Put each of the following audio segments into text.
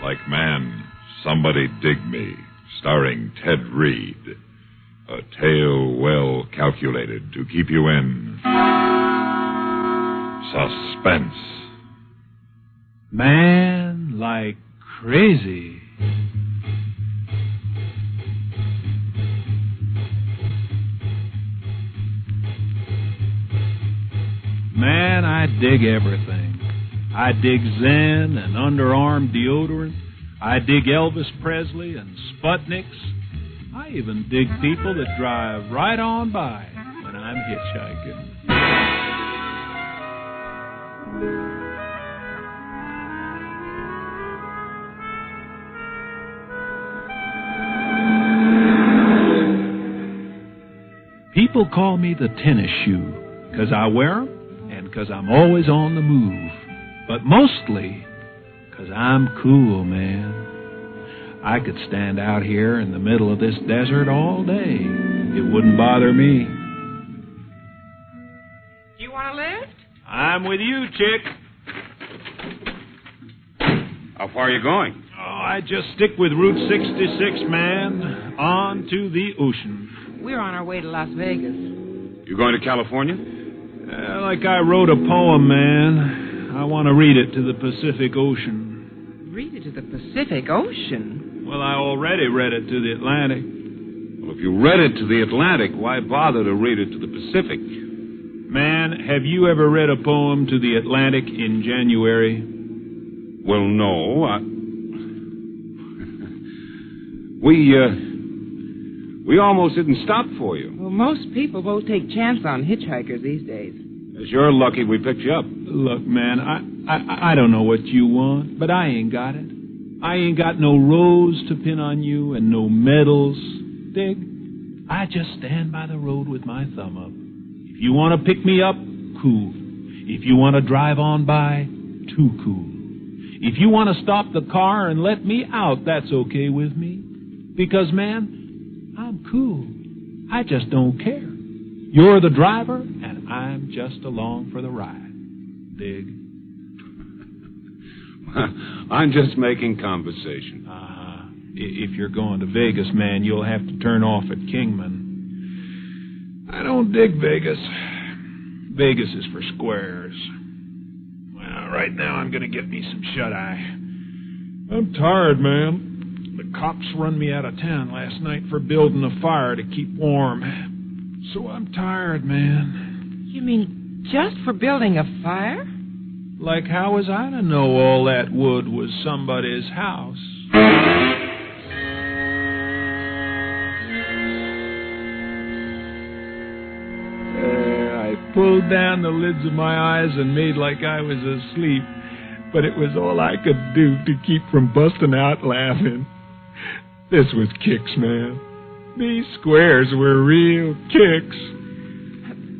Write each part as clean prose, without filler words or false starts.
like Man, Somebody Dig Me, starring Ted Reed. A tale well calculated to keep you in suspense. Man like crazy. Man, I dig everything. I dig Zen and underarm deodorant. I dig Elvis Presley and Sputniks. I even dig people that drive right on by when I'm hitchhiking. People call me the tennis shoe, 'cause I wear 'em and 'cause I'm always on the move. But mostly 'cause I'm cool, man. I could stand out here in the middle of this desert all day. It wouldn't bother me. You want a lift? I'm with you, chick. How far are you going? Oh, I just stick with Route 66, man. On to the ocean. We're on our way to Las Vegas. You going to California? Like I wrote a poem, man. I want to read it to the Pacific Ocean. Read it to the Pacific Ocean? Well, I already read it to the Atlantic. Well, if you read it to the Atlantic, why bother to read it to the Pacific? Man, have you ever read a poem to the Atlantic in January? Well, no. We almost didn't stop for you. Well, most people won't take chance on hitchhikers these days. As you're lucky we picked you up. Look, man, I don't know what you want, but I ain't got it. I ain't got no rose to pin on you and no medals. Dig? I just stand by the road with my thumb up. If you want to pick me up, cool. If you want to drive on by, too cool. If you want to stop the car and let me out, that's okay with me. Because, man, I'm cool. I just don't care. You're the driver, and I'm just along for the ride. Dig? I'm just making conversation. If you're going to Vegas, man, you'll have to turn off at Kingman. I don't dig Vegas. Vegas is for squares. Well, right now I'm going to get me some shut-eye. I'm tired, man. The cops run me out of town last night for building a fire to keep warm. So I'm tired, man. You mean just for building a fire? Like, how was I to know all that wood was somebody's house? I pulled down the lids of my eyes and made like I was asleep, but it was all I could do to keep from busting out laughing. This was kicks, man. These squares were real kicks.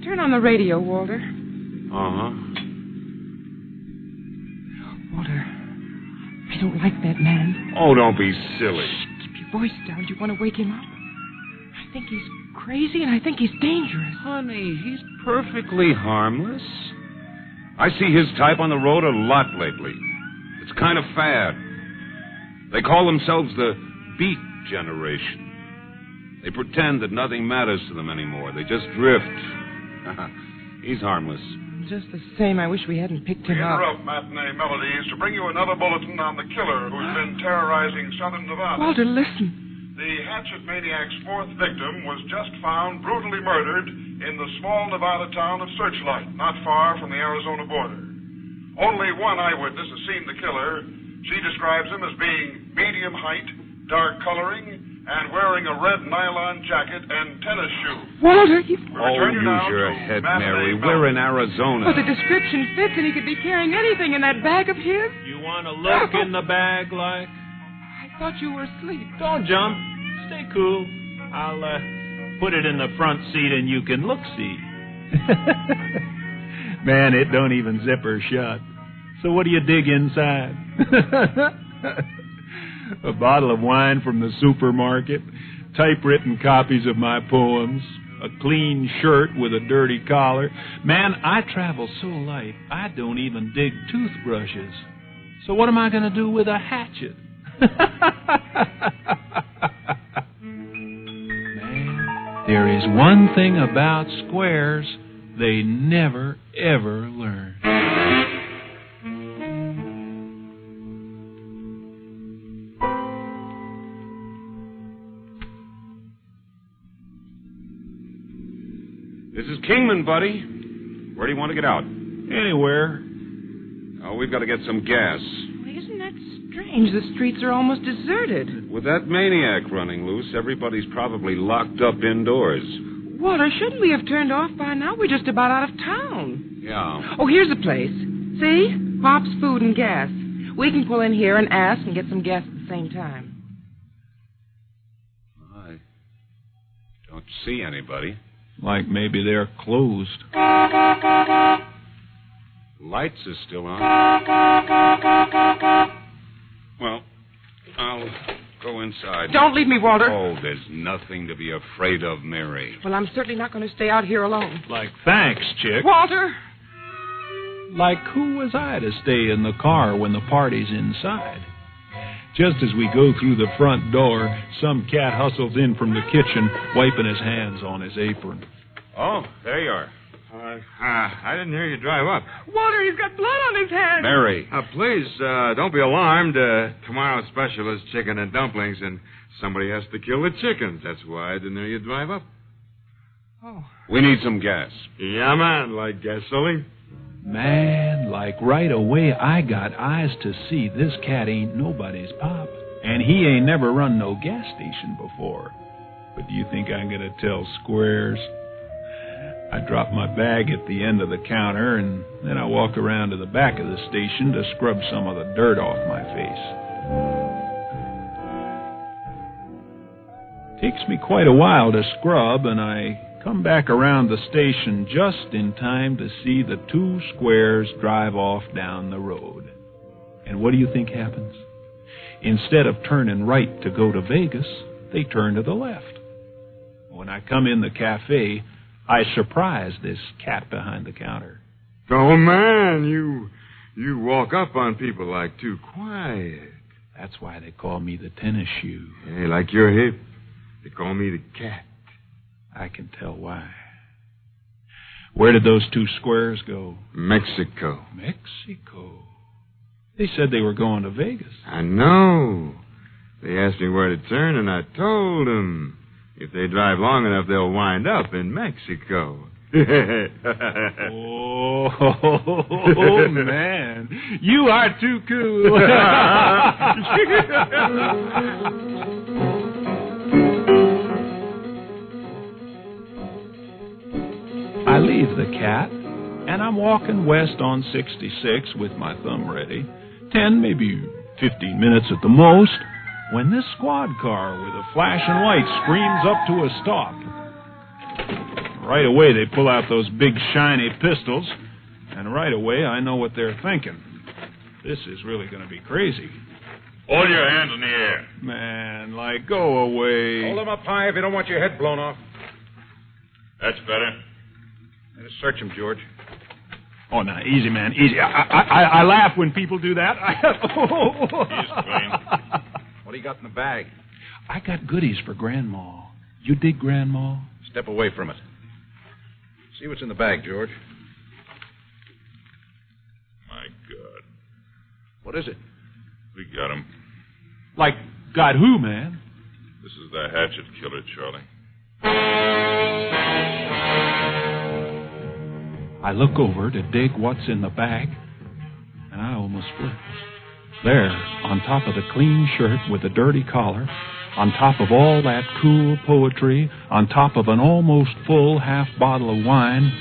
Turn on the radio, Walter. Uh-huh. Walter, I don't like that man. Oh, don't be silly. Shh, keep your voice down. Do you want to wake him up? I think he's crazy, and I think he's dangerous. Honey, he's perfectly harmless. I see his type on the road a lot lately. It's kind of fad. They call themselves the Beat Generation. They pretend that nothing matters to them anymore. They just drift. He's harmless. Just the same, I wish we hadn't picked him up. Interrupt matinee melodies to bring you another bulletin on the killer who's been terrorizing southern Nevada. Walter, listen. The hatchet maniac's fourth victim was just found brutally murdered in the small Nevada town of Searchlight, not far from the Arizona border. Only one eyewitness has seen the killer. She describes him as being medium height, dark coloring, and wearing a red nylon jacket and tennis shoes. Walter, Oh, use your head, Mary. We're in Arizona. Well, the description fits, and he could be carrying anything in that bag of his. You want to look in the bag, like? I thought you were asleep. Don't jump. Stay cool. I'll put it in the front seat, and you can look-see. Man, it don't even zip or shut. So what do you dig inside? A bottle of wine from the supermarket, typewritten copies of my poems, a clean shirt with a dirty collar. Man, I travel so light, I don't even dig toothbrushes. So what am I going to do with a hatchet? Man, there is one thing about squares they never, ever learn. This is Kingman, buddy. Where do you want to get out? Anywhere. Oh, we've got to get some gas. Well, isn't that strange? The streets are almost deserted. With that maniac running loose, everybody's probably locked up indoors. Walter, shouldn't we have turned off by now? We're just about out of town. Yeah. Oh, here's the place. See? Pop's Food and Gas. We can pull in here and ask and get some gas at the same time. I don't see anybody. Like maybe they're closed. Lights are still on. Well, I'll go inside. Don't leave me, Walter. Oh, there's nothing to be afraid of, Mary. Well, I'm certainly not going to stay out here alone. Like, thanks, chick. Walter! Like, who was I to stay in the car when the party's inside? Just as we go through the front door, some cat hustles in from the kitchen, wiping his hands on his apron. Oh, there you are. I didn't hear you drive up. Walter, he's got blood on his hands. Mary. Please, don't be alarmed. Tomorrow's special is chicken and dumplings, and somebody has to kill the chickens. That's why I didn't hear you drive up. Oh. We need some gas. Yeah, man, like gasoline. Man, like right away I got eyes to see this cat ain't nobody's pop. And he ain't never run no gas station before. But do you think I'm going to tell squares? I drop my bag at the end of the counter, and then I walk around to the back of the station to scrub some of the dirt off my face. Takes me quite a while to scrub, and I come back around the station just in time to see the two squares drive off down the road. And what do you think happens? Instead of turning right to go to Vegas, they turn to the left. When I come in the cafe, I surprise this cat behind the counter. Oh, man, you walk up on people like too quiet. That's why they call me the tennis shoe. Hey, like your hip, they call me the cat. I can tell why. Where did those two squares go? Mexico. Mexico. They said they were going to Vegas. I know. They asked me where to turn, and I told them. If they drive long enough, they'll wind up in Mexico. Oh, man. You are too cool. I leave the cat, and I'm walking west on 66 with my thumb ready. 10, maybe 15 minutes at the most, when this squad car with a flashing light screams up to a stop. Right away, they pull out those big, shiny pistols, and right away, I know what they're thinking. This is really going to be crazy. Hold your hands in the air. Man, like, go away. Hold them up high if you don't want your head blown off. That's better. Just search him, George. Oh, now, easy, man, easy. I laugh when people do that. He's clean. What do you got in the bag? I got goodies for Grandma. You dig Grandma? Step away from it. See what's in the bag, George. My God. What is it? We got him. Like, got who, man? This is the hatchet killer, Charlie. I look over to dig what's in the bag, and I almost flip. There, on top of the clean shirt with the dirty collar, on top of all that cool poetry, on top of an almost full half bottle of wine,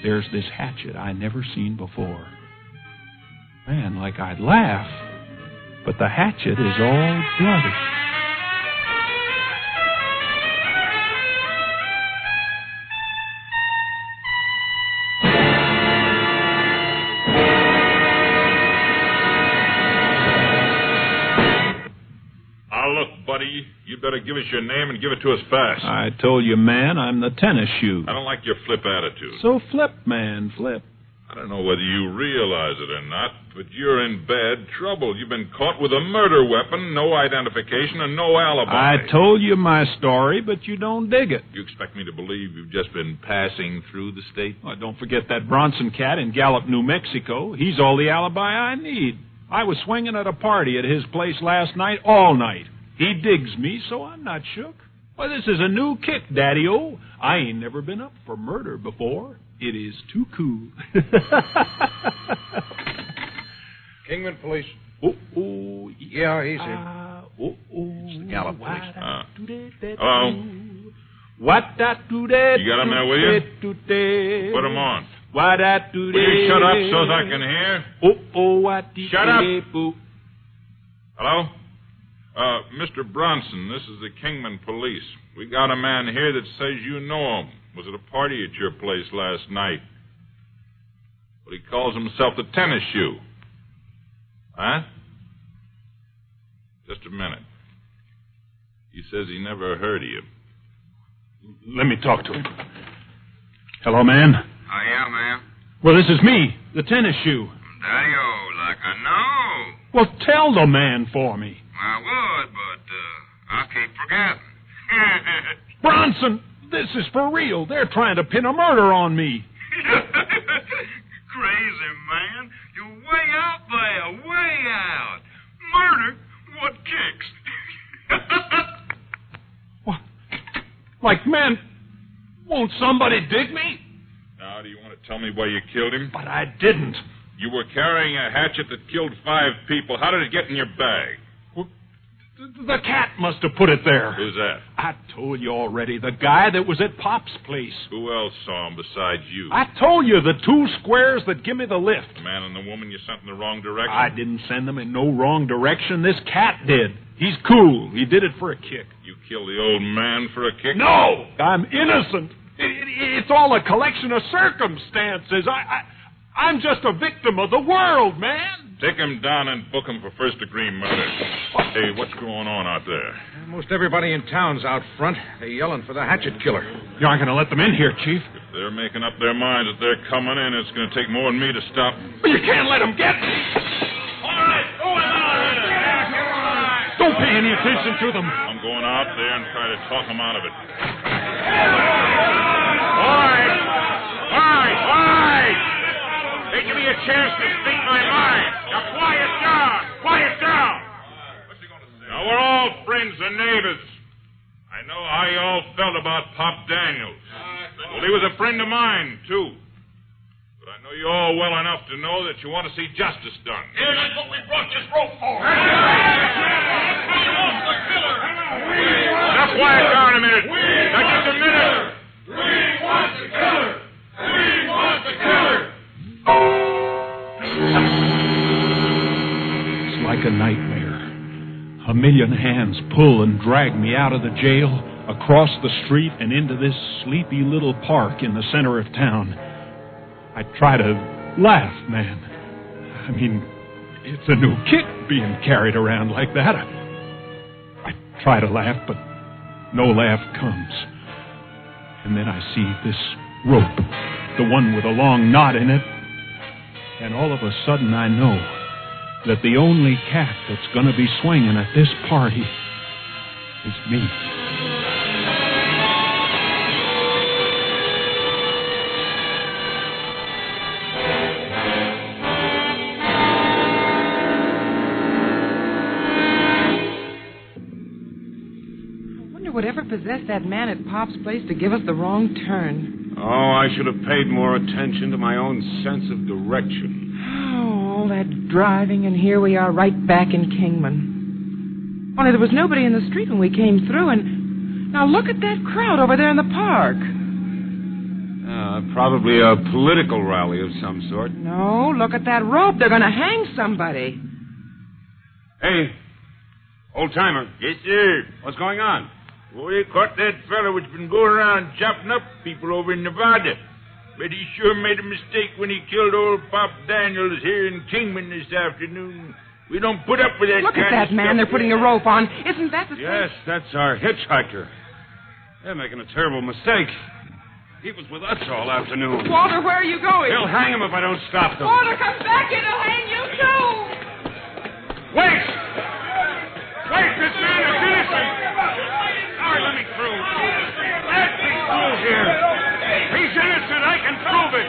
there's this hatchet I never seen before. Man, like I'd laugh, but the hatchet is all bloody. Buddy, you better give us your name and give it to us fast. I told you, man, I'm the tennis shoe. I don't like your flip attitude. So flip, man, flip. I don't know whether you realize it or not, but you're in bad trouble. You've been caught with a murder weapon, no identification, and no alibi. I told you my story, but you don't dig it. You expect me to believe you've just been passing through the state? Well, don't forget that Bronson cat in Gallup, New Mexico. He's all the alibi I need. I was swinging at a party at his place last night, all night. He digs me, so I'm not shook. Well, this is a new kick, Daddy-O. I ain't never been up for murder before. It is too cool. Kingman Police. Oh, Yeah, he's here. It's the Gallup Police. Hello? What that do that? You got him there, will you? Put him on. What that do Will you shut up so I can hear? What Shut up. Hello? Mr. Bronson, this is the Kingman Police. We got a man here that says you know him. Was at a party at your place last night. But he calls himself the Tennis Shoe. Huh? Just a minute. He says he never heard of you. Let me talk to him. Hello, man. Oh, yeah, ma'am. Well, this is me, the Tennis Shoe. Daddy-O, like I know. Well, tell the man for me. I would, but I keep forgetting. Bronson, this is for real. They're trying to pin a murder on me. Crazy, man. You're way out there, way out. Murder? What kicks? What? Like, man, won't somebody dig me? Now, do you want to tell me why you killed him? But I didn't. You were carrying a hatchet that killed 5 people. How did it get in your bag? The cat must have put it there. Who's that? I told you already. The guy that was at Pop's place. Who else saw him besides you? I told you, the 2 squares that give me the lift. The man and the woman you sent in the wrong direction? I didn't send them in no wrong direction. This cat did. He's cool. He did it for a kick. You killed the old man for a kick? No! I'm innocent. It's all a collection of circumstances. I'm just a victim of the world, man. Take him down and book him for first-degree murder. Hey, what's going on out there? Most everybody in town's out front. They're yelling for the hatchet killer. You aren't going to let them in here, Chief. If they're making up their minds that they're coming in, it's going to take more than me to stop. But you can't let them get me. All right, go on. Don't pay any attention to them. I'm going out there and try to talk them out of it. All right. They give me a chance to speak my mind. Now, quiet down. Now, we're all friends and neighbors. I know how you all felt about Pop Daniels. Well, he was a friend of mine, too. But I know you all well enough to know that you want to see justice done. Yeah, that's what we brought this rope for. Now, quiet down a minute. Now, just a minute. We want the killer. We want the killer. It's like a nightmare. A million hands pull and drag me out of the jail, across the street, and into this sleepy little park in the center of town. I try to laugh, man. I mean, it's a new kick being carried around like that. I try to laugh, but no laugh comes. And then I see this rope, the one with a long knot in it, and all of a sudden I know that the only cat that's going to be swinging at this party is me. I wonder whatever possessed that man at Pop's place to give us the wrong turn. Oh, I should have paid more attention to my own sense of direction. Oh, all that driving, and here we are right back in Kingman. Only there was nobody in the street when we came through, and now look at that crowd over there in the park. Probably a political rally of some sort. No, look at that rope. They're going to hang somebody. Hey, old-timer. Yes, sir. What's going on? Well, they caught that fellow which been going around chopping up people over in Nevada. But he sure made a mistake when he killed old Pop Daniels here in Kingman this afternoon. We don't put up with that Look kind at that of man stuff. they're putting a rope on. Isn't that the Yes, that's our hitchhiker. They're making a terrible mistake. He was with us all afternoon. Walter, where are you going? They'll hang him if I don't stop them. Walter, come back. It'll hang you, too. Wait! Wait, this man is innocent! All right, let me through. Let me through here. He's innocent. I can prove it.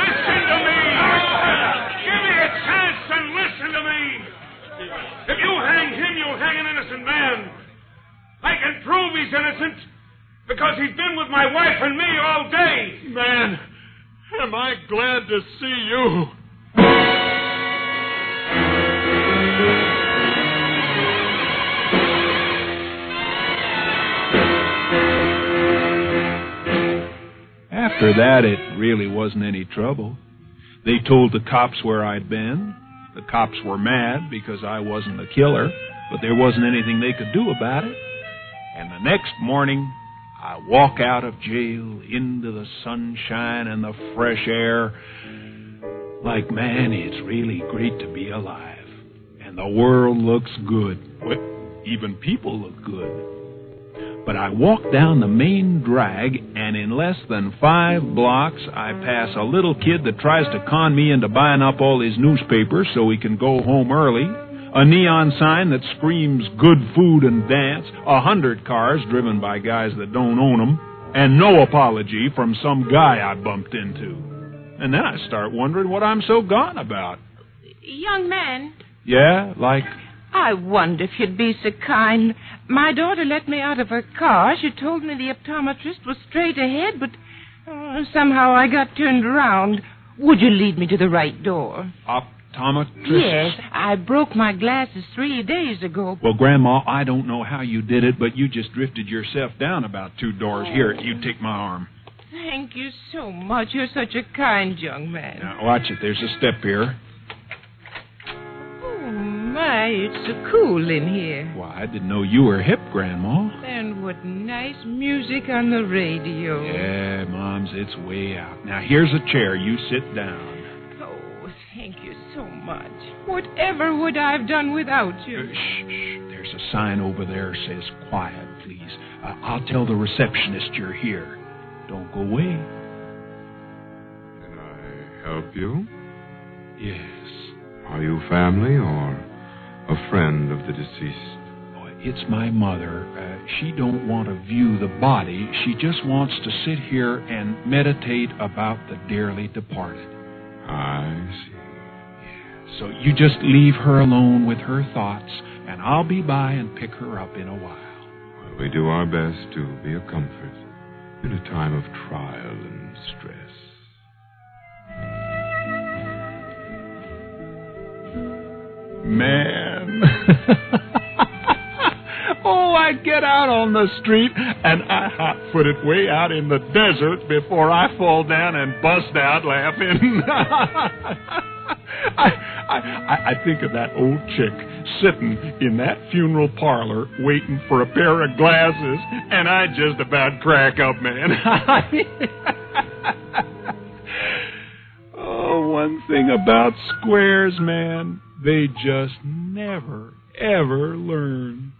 Listen to me. Give me a chance and listen to me. If you hang him, you'll hang an innocent man. I can prove he's innocent because he's been with my wife and me all day. Man, am I glad to see you. After that, it really wasn't any trouble. They told the cops where I'd been. The cops were mad because I wasn't the killer, but there wasn't anything they could do about it. And the next morning, I walk out of jail into the sunshine and the fresh air. Like, man, it's really great to be alive. And the world looks good. Well, even people look good. But I walk down the main drag, and in less than 5 blocks, I pass a little kid that tries to con me into buying up all his newspapers so he can go home early, a neon sign that screams good food and dance, 100 cars driven by guys that don't own them, and no apology from some guy I bumped into. And then I start wondering what I'm so gone about. Young man. Yeah, like... I wonder if you'd be so kind. My daughter let me out of her car. She told me the optometrist was straight ahead, but somehow I got turned around. Would you lead me to the right door? Optometrist? Yes, I broke my glasses 3 days ago. Well, Grandma, I don't know how you did it, but you just drifted yourself down about 2 doors. Here, you take my arm. Thank you so much. You're such a kind young man. Now, watch it. There's a step here. My, it's so cool in here. Why, I didn't know you were hip, Grandma. And what nice music on the radio. Yeah, Mom's, it's way out. Now, here's a chair. You sit down. Oh, thank you so much. Whatever would I have done without you? Shh. There's a sign over there that says, quiet, please. I'll tell the receptionist you're here. Don't go away. Can I help you? Yes. Are you family or a friend of the deceased? Oh, it's my mother. She don't want to view the body. She just wants to sit here and meditate about the dearly departed. I see. Yeah. So you just leave her alone with her thoughts, and I'll be by and pick her up in a while. Well, we do our best to be a comfort in a time of trial and stress. Man. Oh, I get out on the street, and I hot-foot it way out in the desert before I fall down and bust out laughing. I think of that old chick sitting in that funeral parlor waiting for a pair of glasses, and I just about crack up, man. Oh, one thing about squares, man, they just never, ever learn.